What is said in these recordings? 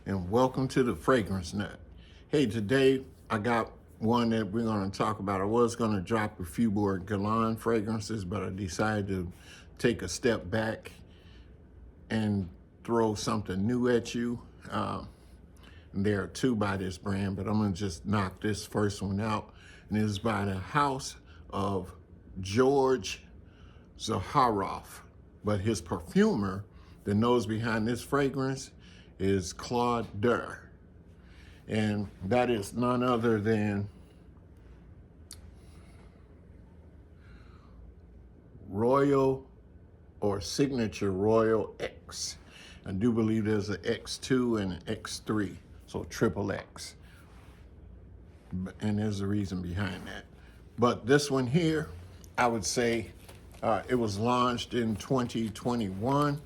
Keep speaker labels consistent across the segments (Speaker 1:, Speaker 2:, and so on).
Speaker 1: and welcome to the Fragrance Nut. Hey, today I got one that we're going to talk about. I was going to drop a few more Galan fragrances, but I decided to take a step back and throw something new at you. There are two by this brand, but I'm going to just knock this first one out. And it's by the house of George Zaharoff. But his perfumer, the nose behind this fragrance, is Claude Durr. And that is none other than Royal or Signature Royal X. I do believe there's an X2 and an X3, so triple X. And there's a reason behind that. But this one here, I would say it was launched in 2021.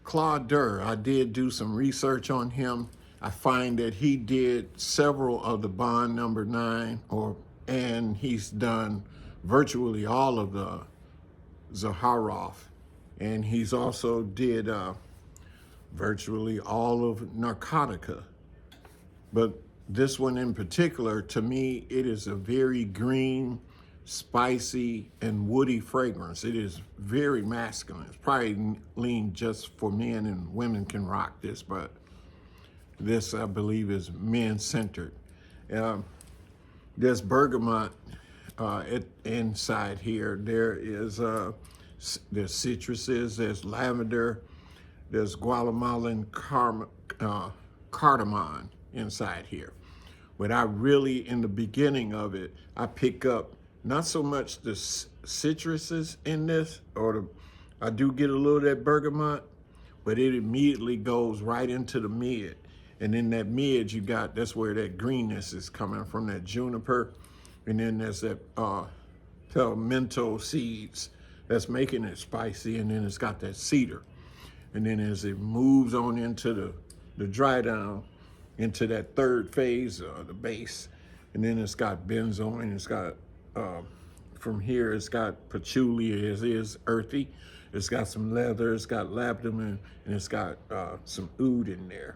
Speaker 1: Claude Durr, I did do some research on him. I find that he did several of the Bond number 9, and he's done virtually all of the Zaharoff. And he's also did virtually all of Narcotica. But this one in particular, to me, it is a very green, spicy, and woody fragrance. It is very masculine. It's probably lean just for men, and women can rock this, but this, I believe, is men-centered. There's bergamot inside here. There's citruses, there's lavender, there's Guatemalan cardamom inside here. But I really, in the beginning of it, I pick up not so much the citruses in this, I do get a little of that bergamot, but it immediately goes right into the mid. And in that mid, that's where that greenness is coming from, that juniper. And then there's that pimento seeds that's making it spicy. And then it's got that cedar. And then as it moves on into the dry down, into that third phase, the base, and then it's got benzoin, it's got, from here, it's got patchouli, it is earthy, it's got some leather, it's got labdanum, and it's got some oud in there.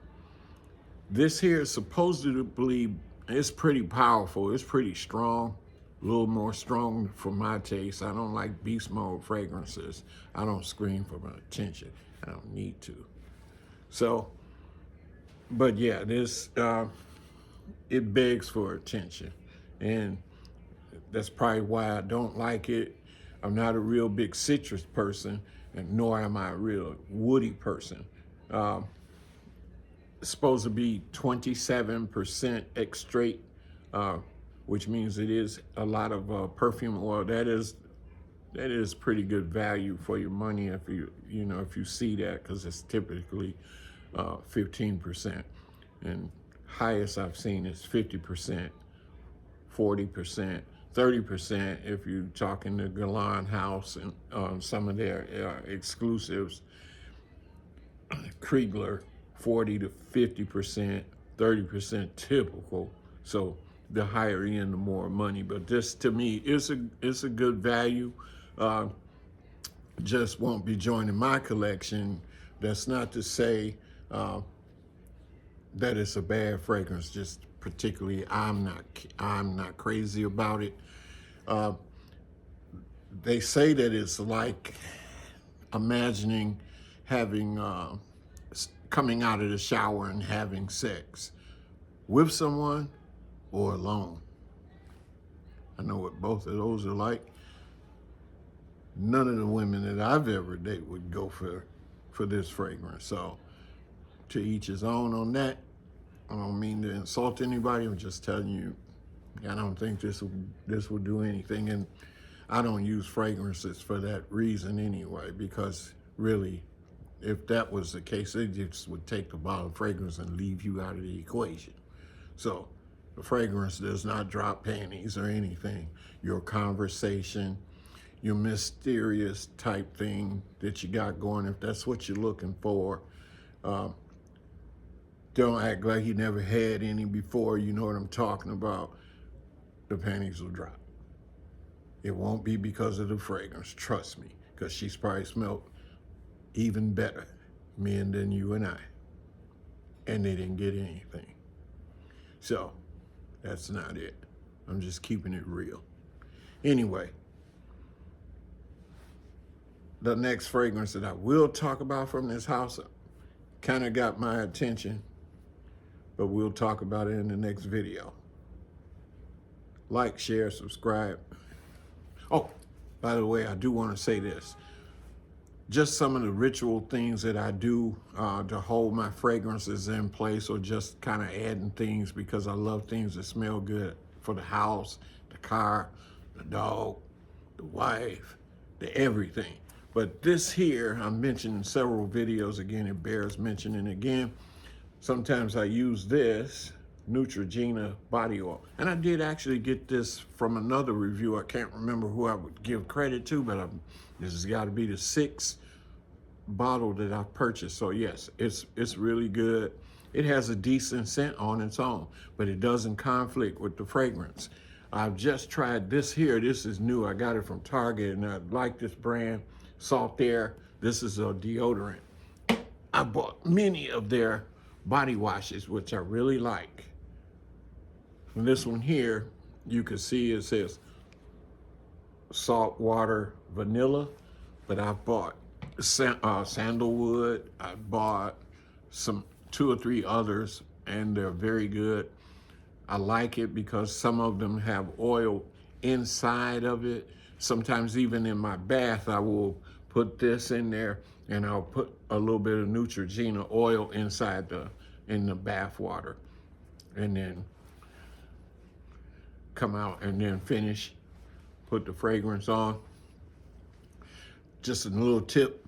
Speaker 1: This here is supposedly, it's pretty powerful, it's pretty strong, a little more strong for my taste. I don't like beast mode fragrances. I don't scream for my attention. I don't need to. So, but yeah, this, it begs for attention. And that's probably why I don't like it. I'm not a real big citrus person, and nor am I a real woody person. It's supposed to be 27% extrait, which means it is a lot of perfume oil. That is pretty good value for your money if you see that, because it's typically 15%, and highest I've seen is 50%, 40%, 30% if you're talking the Galan House and some of their exclusives. Kriegler, 40 to 50%, 30% typical. So the higher end, the more money. But this, to me, is a good value. Just won't be joining my collection. That's not to say that it's a bad fragrance. Just particularly, I'm not crazy about it. They say that it's like imagining having coming out of the shower and having sex with someone or alone. I know what both of those are like. None of the women that I've ever dated would go for this fragrance. So to each his own on that. I don't mean to insult anybody. I'm just telling you, I don't think this will do anything. And I don't use fragrances for that reason anyway, because really, if that was the case, they just would take the bottle of fragrance and leave you out of the equation. So the fragrance does not drop panties or anything. Your conversation, your mysterious type thing that you got going, if that's what you're looking for, don't act like you never had any before. You know what I'm talking about. The panties will drop. It won't be because of the fragrance, trust me. because she's probably smelled even better men than you and I. And they didn't get anything. So that's not it. I'm just keeping it real. Anyway, the next fragrance that I will talk about from this house kind of got my attention, but we'll talk about it in the next video. Like, share, subscribe. Oh, by the way, I do want to say this. Just some of the ritual things that I do to hold my fragrances in place, or just kind of adding things because I love things that smell good for the house, the car, the dog, the wife, the everything. But this here, I mentioned in several videos, again, it bears mentioning again. Sometimes I use this Neutrogena body oil. And I did actually get this from another review. I can't remember who I would give credit to, but this has got to be the 6th bottle that I've purchased. So yes, it's really good. It has a decent scent on its own, but it doesn't conflict with the fragrance. I've just tried this here. This is new. I got it from Target, and I like this brand, Salt Air. This is a deodorant. I bought many of their body washes, which I really like. And this one here, you can see it says salt water vanilla, but I bought sandalwood. I bought 2 or 3 others, and they're very good. I like it because some of them have oil inside of it. Sometimes even in my bath, I will put this in there, and I'll put a little bit of Neutrogena oil inside in the bath water, and then come out and then finish, put the fragrance on. Just a little tip.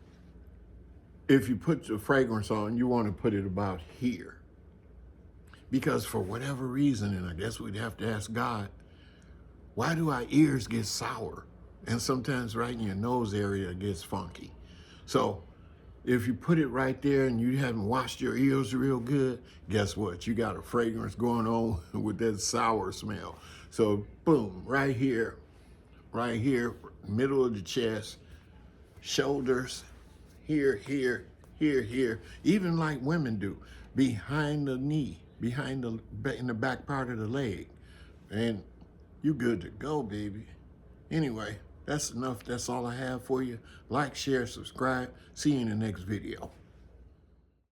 Speaker 1: If you put the fragrance on, you want to put it about here. Because for whatever reason, and I guess we'd have to ask God, why do our ears get sour? And sometimes right in your nose area it gets funky. So if you put it right there and you haven't washed your ears real good, guess what? You got a fragrance going on with that sour smell. So boom, right here, middle of the chest, shoulders, here, even like women do, behind the knee, in the back part of the leg. And you good to go, baby. Anyway, that's enough. That's all I have for you. Like, share, subscribe. See you in the next video.